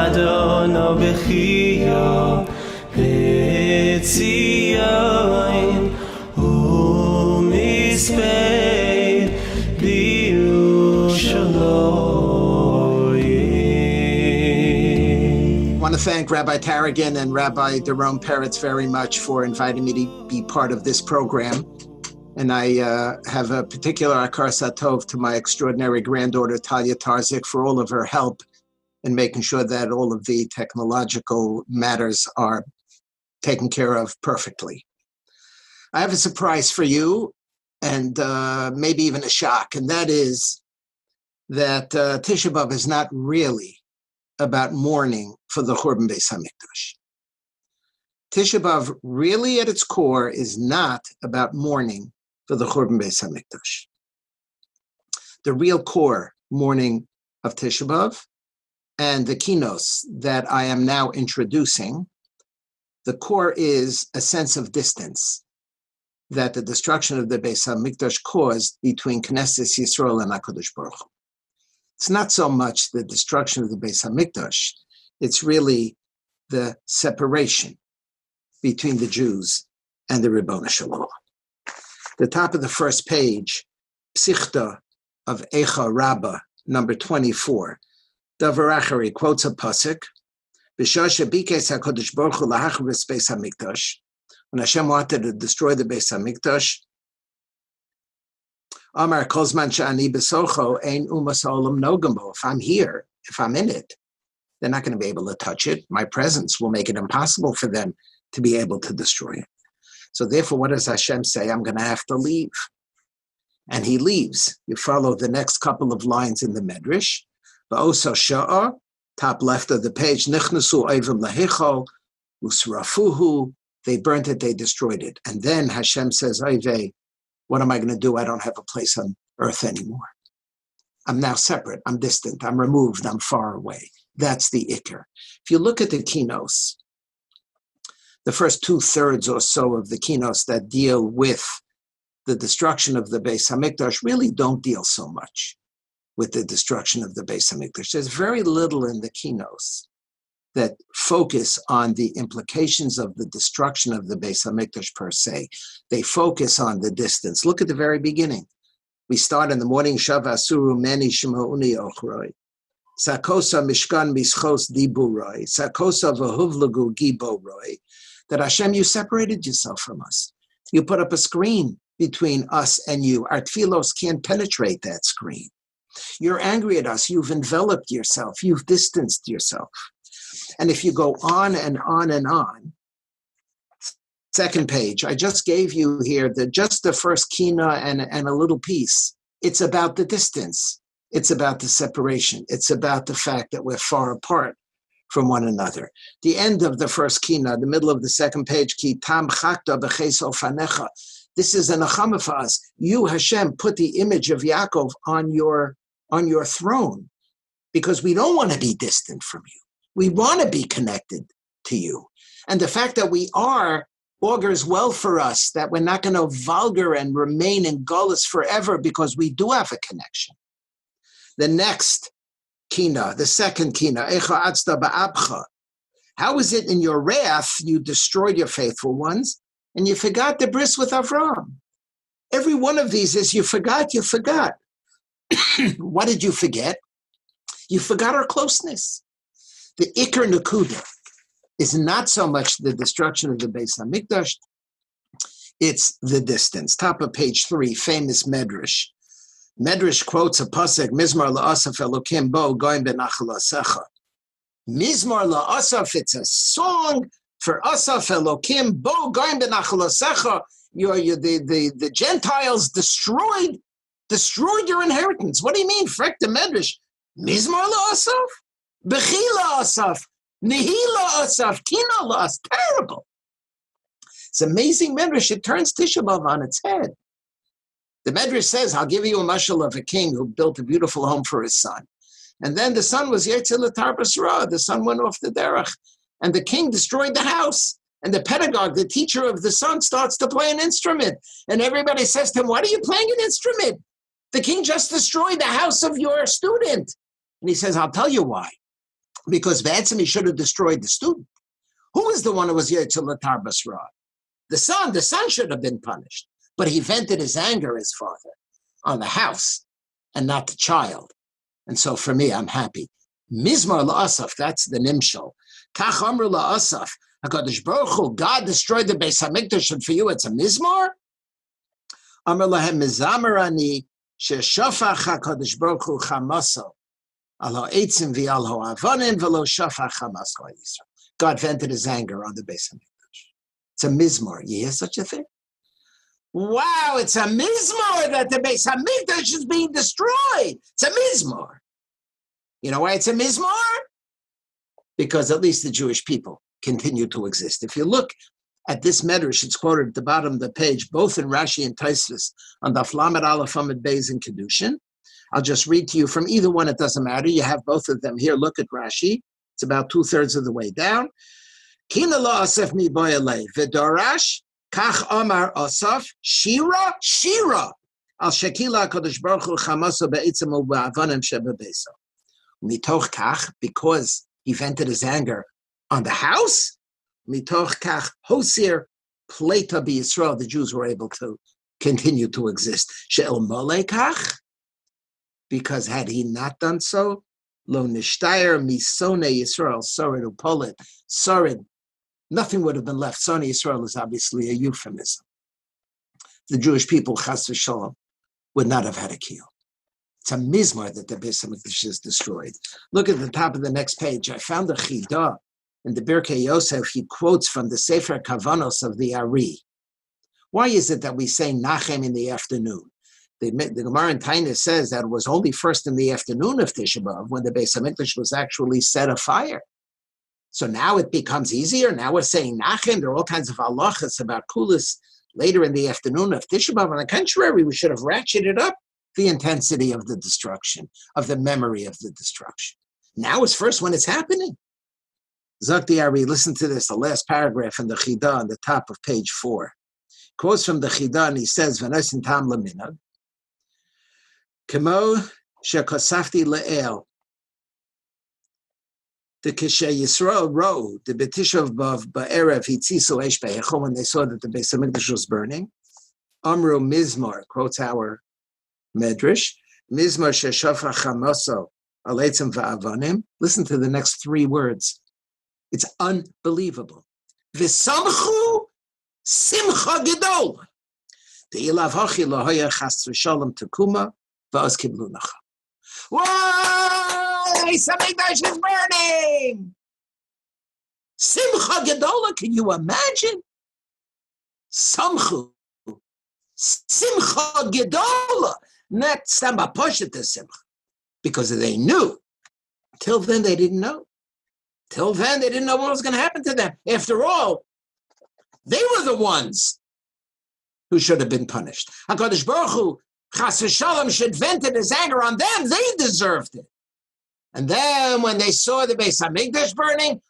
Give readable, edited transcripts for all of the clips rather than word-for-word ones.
Adona b'chia b'tzion u'mispei b'Yerushalayim. I want to thank Rabbi Tarragon and Rabbi Doron Peretz very much for inviting me to be part of this program. And I have a particular akar satov to my extraordinary granddaughter, Talia Tarzik, for all of her help in making sure that all of the technological matters are taken care of perfectly. I have a surprise for you, and maybe even a shock, and that is that Tisha B'Av is not really about mourning for the Churban Beis HaMikdash. Tisha B'Av really at its core is not about mourning for the Churban Beis HaMikdash. The real core mourning of Tisha B'Av and the kinos that I am now introducing, the core is a sense of distance that the destruction of the Beis HaMikdash caused between Knesset Yisrael and HaKadosh Baruch Hu. It's not so much the destruction of the Beis HaMikdash, it's really the separation between the Jews and the Ribono Shel Olam. The top of the first page, Schacter of Eicha Rabbah, number 24. Davar Achari quotes a pasuk, B'shah shebikes HaKadosh Baruch Hu lahachris Beis HaMikdash. When Hashem wanted to destroy the Beis HaMikdash, Amar kol zman she'ani b'socho ein umas ha'olam nogam bo. If I'm here, if I'm in it, they're not going to be able to touch it. My presence will make it impossible for them to be able to destroy it. So therefore, what does Hashem say? I'm going to have to leave. And he leaves. You follow the next couple of lines in the Medrash. Ba'osa sha'a, top left of the page, nichnasu oivim lehichol, usrafuhu, they burnt it, they destroyed it. And then Hashem says, Oivei, what am I going to do? I don't have a place on earth anymore. I'm now separate, I'm distant, I'm removed, I'm far away. That's the Iker. If you look at the Kinos, the first 2/3 or so of the Kinos that deal with the destruction of the Beis HaMikdash really don't deal so much with the destruction of the Beis HaMikdash. There's very little in the Kinos that focus on the implications of the destruction of the Beis HaMikdash per se. They focus on the distance. Look at the very beginning. We start in the morning, Shav Asuru Meni Shemauni Ochroi. Sakosa Mishkan Mischos Diburoi. Sakosa Vahuvlagu Giboroi. That Hashem, you separated yourself from us. You put up a screen between us and you. Our tefillos can't penetrate that screen. You're angry at us. You've enveloped yourself. You've distanced yourself. And if you go on and on and on, second page, I just gave you here just the first kina and a little piece. It's about the distance. It's about the separation. It's about the fact that we're far apart from one another. The end of the first kina, the middle of the second page, ki tam chakta b'ches ofanecha. This is a nechama for us. You, Hashem, put the image of Yaakov on your throne because we don't want to be distant from you. We want to be connected to you. And the fact that we are augurs well for us, that we're not going to vulgar and remain in gullus forever because we do have a connection. The next kina, the second kina, Echa Atzta Ba'abcha. How is it in your wrath you destroyed your faithful ones and you forgot the bris with Avram? Every one of these is you forgot. What did you forget? You forgot our closeness. The Iker Nakuda is not so much the destruction of the Beis HaMikdash, it's the distance. Top of page 3, famous Medrash. Medrash quotes a pasuk, Mizmar la'asaf Elokim bo goyim benachal asecha. Mizmar la'asaf, it's a song for Asaf Elokim bo goyim benachal asecha. The Gentiles destroyed your inheritance. What do you mean? Frek the Medrash. Mizmar la'asaf? Bechila asaf, nihila asaf, kina la'as, terrible. It's amazing Medrash. It turns Tisha B'Av on its head. The Medrash says, I'll give you a mashal of a king who built a beautiful home for his son. And then the son was Yetzel L'tar Basra. The son went off the derech. And the king destroyed the house. And the pedagogue, the teacher of the son, starts to play an instrument. And everybody says to him, why are you playing an instrument? The king just destroyed the house of your student. And he says, I'll tell you why. because Vatzim, he should have destroyed the student. Who was the one who was Yetzel Latar Basra? The son should have been punished, but he vented his anger, his father, on the house and not the child. And so for me, I'm happy. Mizmar la'asaf, that's the nimshal. Kach amru la'asaf, HaKadosh Baruch Hu, God destroyed the Beis HaMikdash, and for you it's a mizmar? Amr lahem mizamer ani, sheshafach HaKadosh Baruch Hu chamaso, al ha'etzim v'al ha'avanim v'lo shafach chamaso ha'yisrael. God vented his anger on the Beis HaMikdash. It's a mizmar. You hear such a thing? Wow, it's a mizmar that the Beis HaMikdash is being destroyed. It's a mizmar. You know why it's a mizmar? Because at least the Jewish people continue to exist. If you look at this medrash, it's quoted at the bottom of the page, both in Rashi and Tosfos, on Daf Lamed Aleph Amud Beis in Kedushin. I'll just read to you from either one, it doesn't matter. You have both of them here. Look at Rashi. It's about 2/3 of the way down. Kina lo asaf mi boyalei, v'dorash, kach amar asaf, shira, al shekila HaKadosh Baruch Hu chamaso be'etzim u'ba'avanim shebebeso. Mitoch kach, because he vented his anger on the house. Mitoch kach hosir pleta b'Yisrael, the Jews were able to continue to exist. She'el mole kach, because had he not done so, lo nishtayr misone Yisrael, sorid upolit, sorid, nothing would have been left. Sone Yisrael is obviously a euphemism. The Jewish people, chas v'shalom, would not have had a kiyum. It's a mizmar that the Beis HaMikdash is destroyed. Look at the top of the next page. I found a chidah in the Birkei Yosef. He quotes from the Sefer Kavanos of the Ari. Why is it that we say Nachem in the afternoon? The Gemara in Tainus says that it was only first in the afternoon of Tisha B'Av when the Beis HaMikdash was actually set afire. So now it becomes easier. Now we're saying Nachem. There are all kinds of halachas about kulas later in the afternoon of Tisha B'Av. On the contrary, we should have ratcheted up the intensity of the destruction, of the memory of the destruction. Now it's first when it's happening. Zakti Ari, listen to this, the last paragraph in the Chidah on the top of page 4. Quotes from the Chidah, and he says, V'nosin tam leminag, Kemo shekosafti le'el, the Keshe Yisrael Ro, the B'tishav Ba'erev Hitziso Eish Be'echom, when they saw that the Beis HaMikdash was burning, Amru Mizmar, quotes our Medrash, Mizmar Sheshafa Chamaso Aletzim Va'avanim. Listen to the next 3 words. It's unbelievable. V'samchu simcha gedol. De'ilav hachi lahoya chas v'shalom tekuma v'az kiblu nacha. Whoa! Beis HaMikdash is burning! Simcha gedola, can you imagine? Samchu. Simcha gedola. Not stamba poshet to simcha. Because they knew. Till then, they didn't know. Till then, they didn't know what was going to happen to them. After all, they were the ones who should have been punished. HaKadosh Baruch Hu, chas v'shalom, should vented his anger on them. They deserved it. And then when they saw the Beis HaMikdash burning,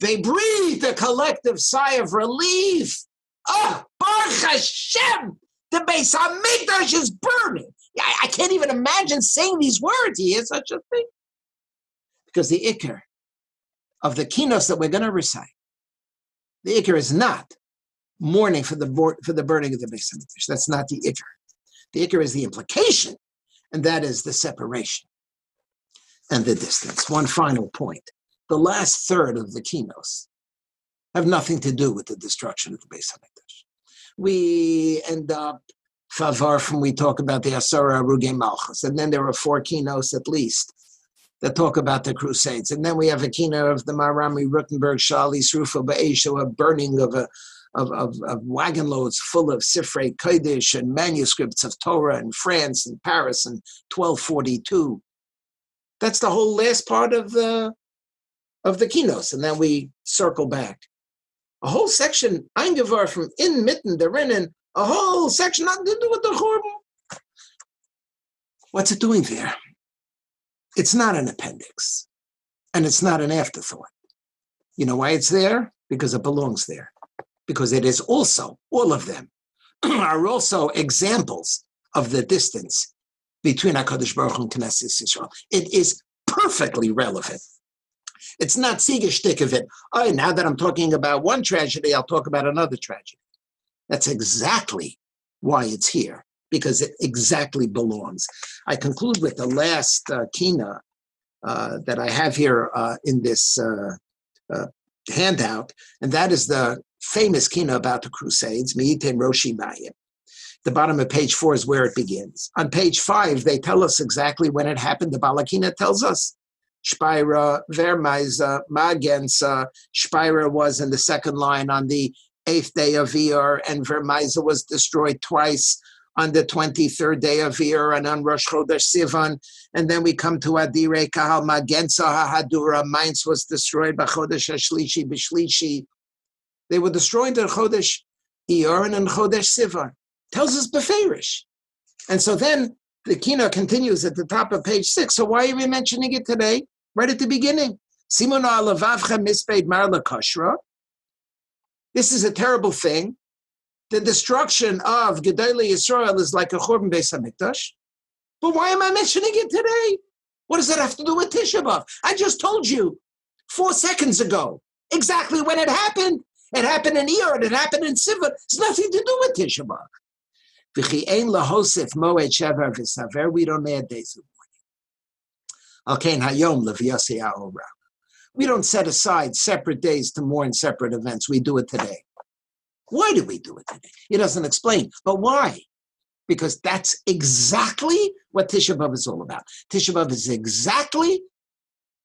they breathed a collective sigh of relief. Oh, Baruch Hashem, the Beis HaMikdash is burning. I can't even imagine saying these words. He is such a thing. Because the ikar of the Kinot that we're going to recite, the ikar is not mourning for the burning of the Beis HaMikdash. That's not the ikar. The ikar is the implication, and that is the separation and the distance. One final point. The last third of the Kinot have nothing to do with the destruction of the Beis HaMikdash. We end up Favar from we talk about the Asara Arugei Malchus, and then there are 4 Kinos at least that talk about the Crusades, and then we have a Kino of the Marami Rutenberg Shali Srufa Ba'eshu, a burning of wagon loads full of Sifrei Kodesh and manuscripts of Torah in France and Paris in 1242. That's the whole last part of the Kinos, and then we circle back. A whole section, Eingevar from in mitten derinnen, a whole section nothing to do with the Churban. What's it doing there? It's not an appendix, and it's not an afterthought. You know why it's there? Because it belongs there. Because it is also, all of them, are also examples of the distance between HaKadosh Baruch Hu and Knesset Yisrael. It is perfectly relevant It's not Siegestick of it. Oh, now that I'm talking about one tragedy, I'll talk about another tragedy. That's exactly why it's here, because it exactly belongs. I conclude with the last Kinot that I have here in this handout, and that is the famous Kinot about the Crusades, Me'iten Roshi Mayim. The bottom of page 4 is where it begins. On page 5, they tell us exactly when it happened. The Balakina tells us, Shpira, Vermaisa, Magensa. Shpira was in the second line on the 8th day of Iyar, and Vermaisa was destroyed twice on the 23rd day of Iyar and on Rosh Chodesh Sivan. And then we come to Adire Kahal Magensa HaHadura. Mainz was destroyed by Chodesh HaShlishi B'Shlishi. They were destroyed in Chodesh Iyar and in Chodesh Sivan. Tells us Beferish. And so then the Kinot continues at the top of page 6. So why are we mentioning it today? Right at the beginning. Simona alavavcha mispaid marla kashra. This is a terrible thing. The destruction of Gedolei Yisrael is like a Churban Beis HaMikdash. But why am I mentioning it today? What does that have to do with Tisha B'Av? I just told you 4 seconds ago exactly when it happened. It happened in Iyar and it happened in Sivan. It's nothing to do with Tisha B'Av. We don't add days of mourning. We don't set aside separate days to mourn separate events. We do it today. Why do we do it today? He doesn't explain. But why? Because that's exactly what Tisha B'Av is all about. Tisha B'Av is exactly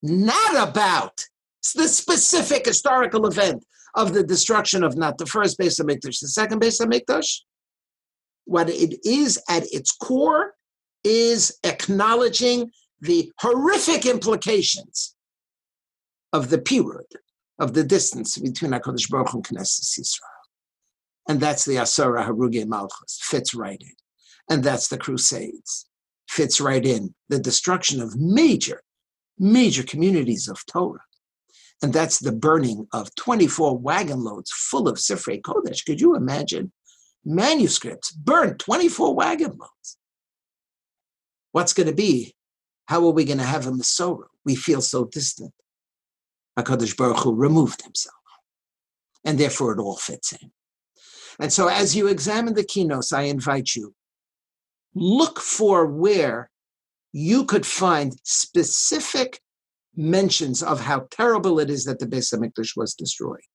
not about the specific historical event of the destruction of not the first Beis HaMikdash, the second Beis HaMikdash. What it is at its core is acknowledging the horrific implications of the period, of the distance between HaKadosh Baruch Hu and Knesset Yisrael. And that's the Asara Harugi Malchus, fits right in. And that's the Crusades, fits right in. The destruction of major communities of Torah. And that's the burning of 24 wagon loads full of Sifrei Kodesh. Could you imagine? Manuscripts burned, 24 wagon loads. What's going to be? How are we going to have a Masorah? We feel so distant. HaKadosh Baruch Hu removed himself. And therefore it all fits in. And so as you examine the Kinos, I invite you, look for where you could find specific mentions of how terrible it is that the Beis HaMikdash was destroyed.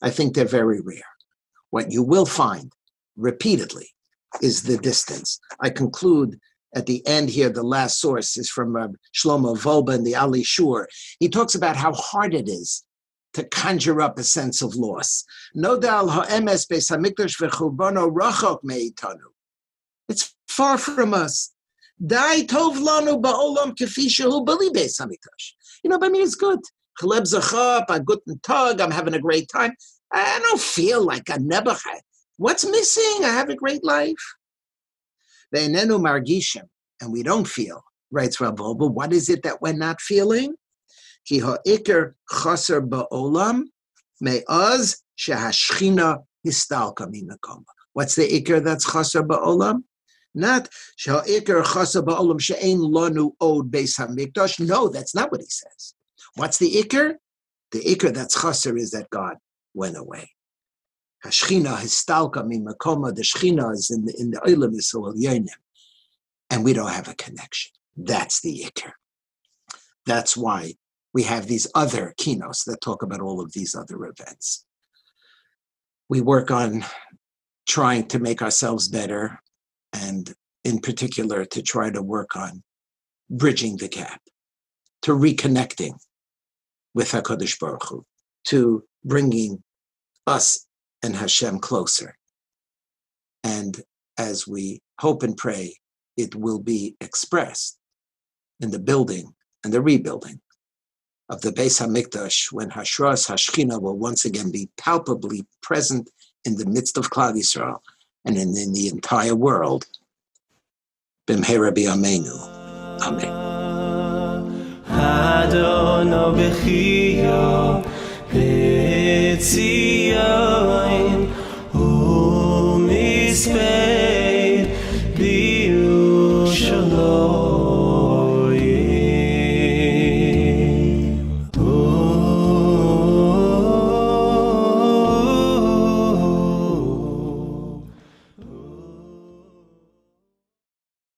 I think they're very rare. What you will find repeatedly is the distance. I conclude at the end here, the last source is from Shlomo Volba in the Ali Shur. He talks about how hard it is to conjure up a sense of loss. Nodal ha'emes Beis HaMikdash v'churbono rachok me'itanu. It's far from us. Dai tov lanu ba'olam kefi shehu b'li Beis HaMikdash. By me it's good. Chaleb zachap, a guten tag, I'm having a great time. I don't feel like a Nebuchadnezzar. What's missing? I have a great life. Ve'enenu margishim, and we don't feel, writes Rav Volba. What is it that we're not feeling? Ki ha'ikr chaser ba'olam me'az shehashchina histalka minakom. What's the ikr that's chaser ba'olam? Not sheha'ikr chaser ba'olam she'ein lanu od Beis HaMikdash. No, that's not what he says. What's the ikr? The ikr that's chaser is that God went away. Hashchina histalka mimakoma. The Shchina is in the Olam Yisrael Yonim, and we don't have a connection. That's the ikr. That's why we have these other kinos that talk about all of these other events. We work on trying to make ourselves better, and in particular to try to work on bridging the gap, to reconnecting with HaKadosh Baruch Hu, to bringing us and Hashem closer. And as we hope and pray, it will be expressed in the building and the rebuilding of the Beis HaMikdash, when Hashras Hashchina will once again be palpably present in the midst of Klal Yisrael and in the entire world. B'mheira b'yameinu. Amen. Adonai b'chiyah b'tzion u'mispeh